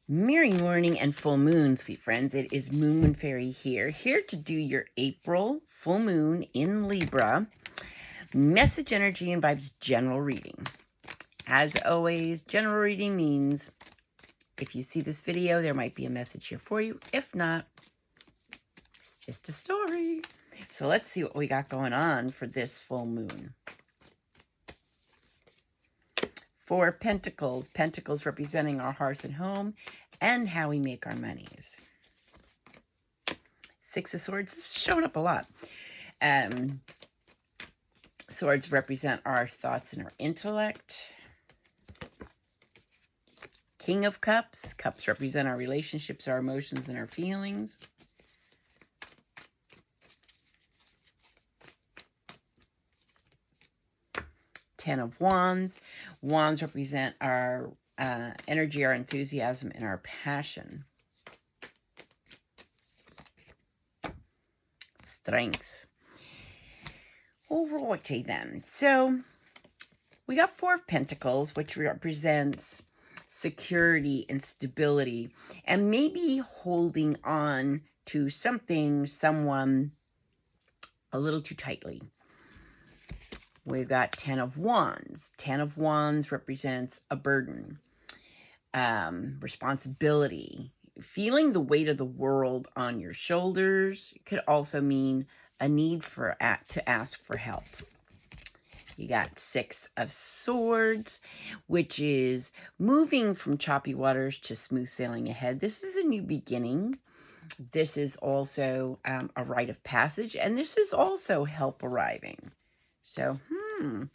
Merry morning and full moon, sweet friends. It is Moonwind Fairy here to do your April full moon in Libra message, energy, and vibes general reading. As always, general reading means if you see this video, there might be a message here for you. If not, it's just a story. So let's see what we got going on for this full moon. Four of Pentacles, Pentacles representing our hearth and home and how we make our monies. Six of Swords, this is showing up a lot. Swords represent our thoughts and our intellect. King of Cups, Cups represent our relationships, our emotions, and our feelings. Ten of Wands, Wands represent our energy, our enthusiasm, and our passion. Strength. Alrighty then. So we got Four of Pentacles, which represents security and stability, and maybe holding on to something, someone a little too tightly. We've got Ten of Wands. Ten of Wands represents a burden, responsibility, feeling the weight of the world on your shoulders. It could also mean a need to ask for help. You got Six of Swords, which is moving from choppy waters to smooth sailing ahead. This is a new beginning. This is also a rite of passage, and this is also help arriving. So, So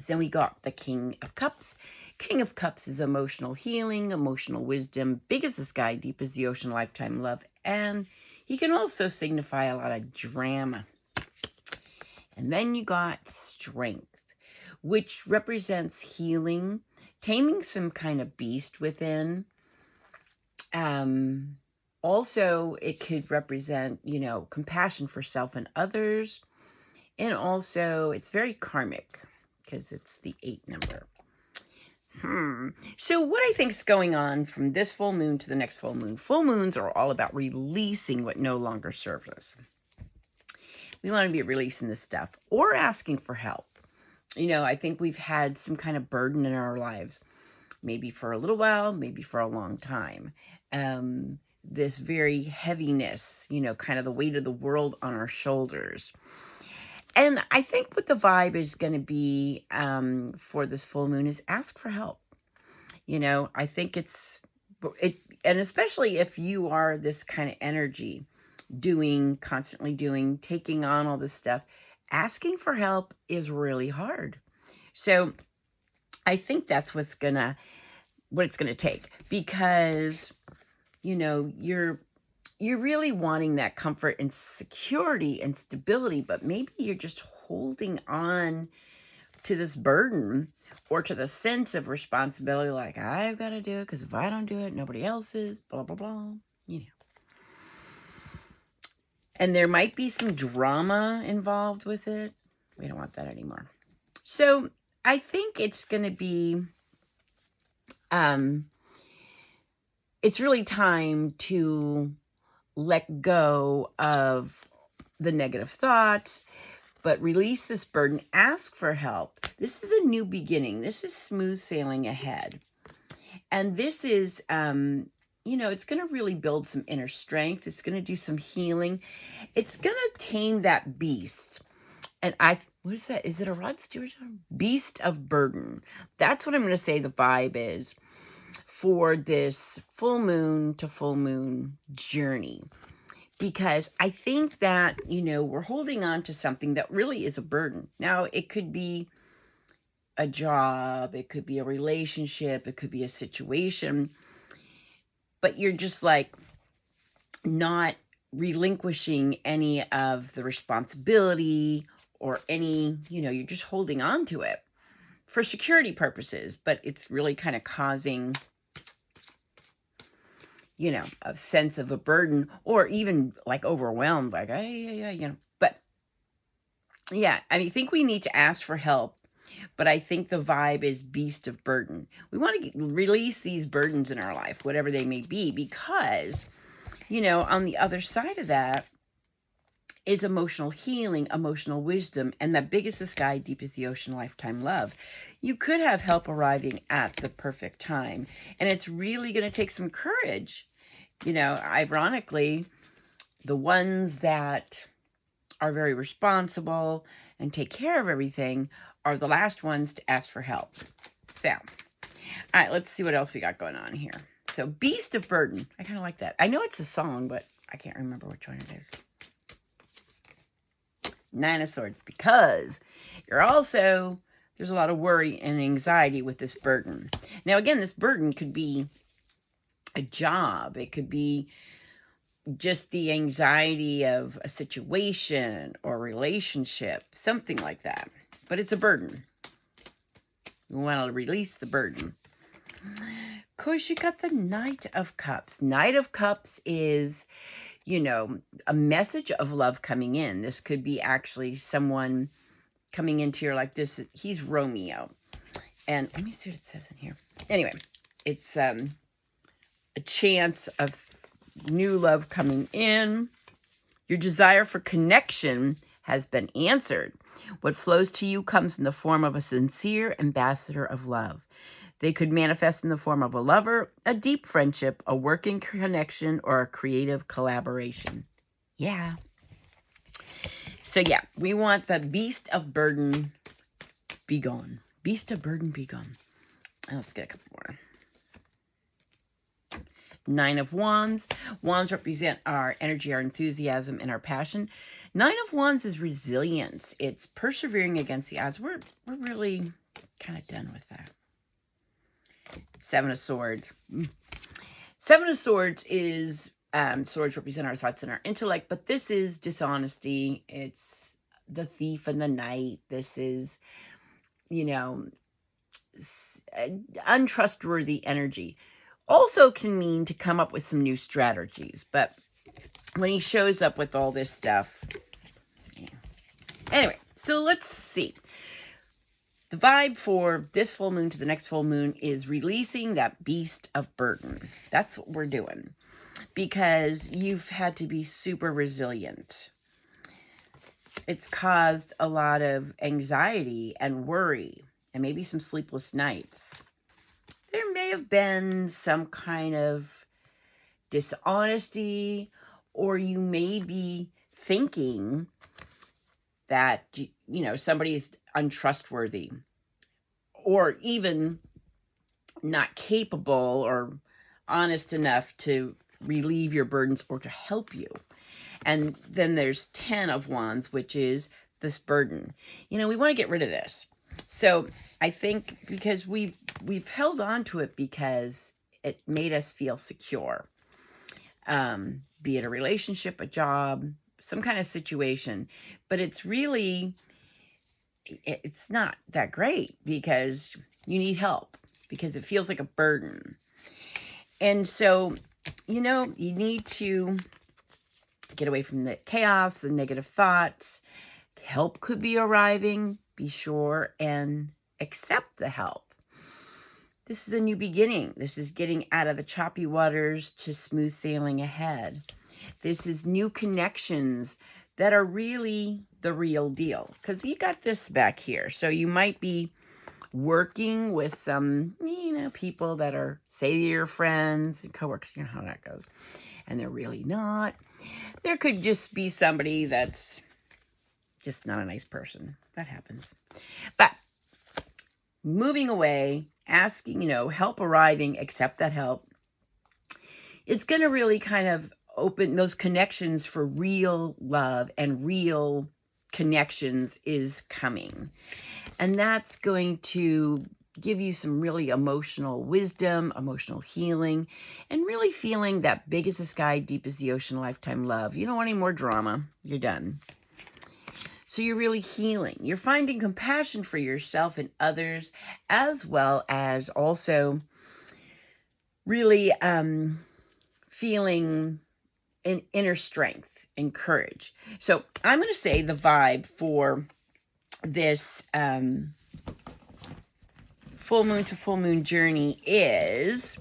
then we got the King of Cups. King of Cups is emotional healing, emotional wisdom, big as the sky, deep as the ocean, lifetime love, and he can also signify a lot of drama. And then you got Strength, which represents healing, taming some kind of beast within. Also, it could represent, compassion for self and others. And also, it's very karmic because it's the 8 number. So what I think is going on from this full moon to the next full moon. Full moons are all about releasing what no longer serves us. We want to be releasing this stuff or asking for help. I think we've had some kind of burden in our lives, maybe for a little while, maybe for a long time. This very heaviness, kind of the weight of the world on our shoulders. And I think what the vibe is going to be for this full moon is ask for help. I think and especially if you are this kind of energy, constantly doing, taking on all this stuff, asking for help is really hard. So I think that's what it's going to take, because, you're really wanting that comfort and security and stability, but maybe you're just holding on to this burden or to the sense of responsibility, like, I've got to do it because if I don't do it, nobody else is, blah, blah, blah, And there might be some drama involved with it. We don't want that anymore. So I think it's going to be, it's really time to let go of the negative thoughts, but release this burden, ask for help. This is a new beginning. This is smooth sailing ahead. And this is, it's going to really build some inner strength. It's going to do some healing. It's going to tame that beast. And what is that? Is it a Rod Stewart song? Beast of Burden. That's what I'm going to say the vibe is for this full moon to full moon journey. Because I think that, we're holding on to something that really is a burden. Now, it could be a job, it could be a relationship, it could be a situation, but you're just like not relinquishing any of the responsibility or any, you're just holding on to it for security purposes, but it's really kind of causing, a sense of a burden, or even like overwhelmed, like, but yeah, I think we need to ask for help But I think the vibe is beast of burden. We want to release these burdens in our life, whatever they may be, because, on the other side of that is emotional healing, emotional wisdom, and the biggest the sky, deepest the ocean, lifetime love. You could have help arriving at the perfect time. And it's really going to take some courage. Ironically, the ones that are very responsible and take care of everything are the last ones to ask for help. So, all right, let's see what else we got going on here. So, Beast of Burden. I kind of like that. I know it's a song, but I can't remember which one it is. Nine of Swords, because there's a lot of worry and anxiety with this burden. Now, again, this burden could be a job. It could be just the anxiety of a situation or relationship, something like that. But it's a burden. We want to release the burden. Of course, you got the Knight of Cups. Knight of Cups is, a message of love coming in. This could be actually someone coming into your life. He's Romeo. And let me see what it says in here. Anyway, it's a chance of new love coming in. Your desire for connection has been answered. What flows to you comes in the form of a sincere ambassador of love. They could manifest in the form of a lover, a deep friendship, a working connection, or a creative collaboration. Yeah. So yeah, we want the beast of burden be gone. Beast of burden be gone. Let's get a couple more. Nine of Wands. Wands represent our energy, our enthusiasm, and our passion. Nine of Wands is resilience. It's persevering against the odds. We're really kind of done with that. Seven of Swords. Seven of Swords is, swords represent our thoughts and our intellect, but this is dishonesty. It's the thief and the knight. This is, untrustworthy energy. Also can mean to come up with some new strategies, but when he shows up with all this stuff. Yeah. Anyway, so let's see. The vibe for this full moon to the next full moon is releasing that beast of burden. That's what we're doing, because you've had to be super resilient. It's caused a lot of anxiety and worry and maybe some sleepless nights. There may have been some kind of dishonesty, or you may be thinking that, somebody's untrustworthy or even not capable or honest enough to relieve your burdens or to help you. And then there's 10 of Wands, which is this burden. We want to get rid of this. So I think because we've held on to it because it made us feel secure, be it a relationship, a job, some kind of situation, but it's not that great because you need help, because it feels like a burden. And so, you need to get away from the chaos, the negative thoughts. Help could be arriving. Be sure and accept the help. This is a new beginning. This is getting out of the choppy waters to smooth sailing ahead. This is new connections that are really the real deal, because you got this back here. So you might be working with some, people that are, say, your friends and coworkers. You know how that goes. And they're really not. There could just be somebody that's just not a nice person. That happens. But moving away, asking, help arriving, accept that help. It's going to really kind of open those connections for real love, and real connections is coming. And that's going to give you some really emotional wisdom, emotional healing, and really feeling that big as the sky, deep as the ocean, lifetime love. You don't want any more drama. You're done. So you're really healing. You're finding compassion for yourself and others, as well as also really feeling an inner strength and courage. So I'm going to say the vibe for this full moon to full moon journey is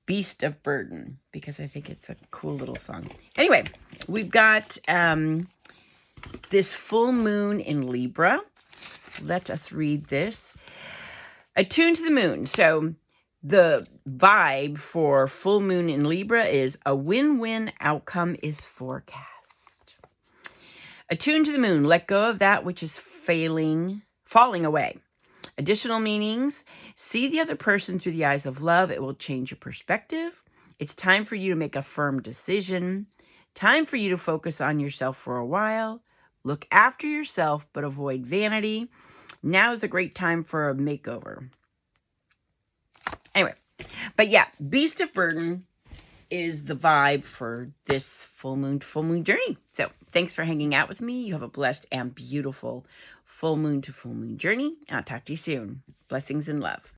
Beast of Burden, because I think it's a cool little song. Anyway, we've got this full moon in Libra. Let us read this. Attuned to the moon. So the vibe for full moon in Libra is a win-win outcome is forecast. Attuned to the moon. Let go of that which is falling away. Additional meanings. See the other person through the eyes of love. It will change your perspective. It's time for you to make a firm decision. Time for you to focus on yourself for a while. Look after yourself, but avoid vanity. Now is a great time for a makeover. Anyway, but yeah, Beast of Burden is the vibe for this full moon to full moon journey. So thanks for hanging out with me. You have a blessed and beautiful full moon to full moon journey. I'll talk to you soon. Blessings and love.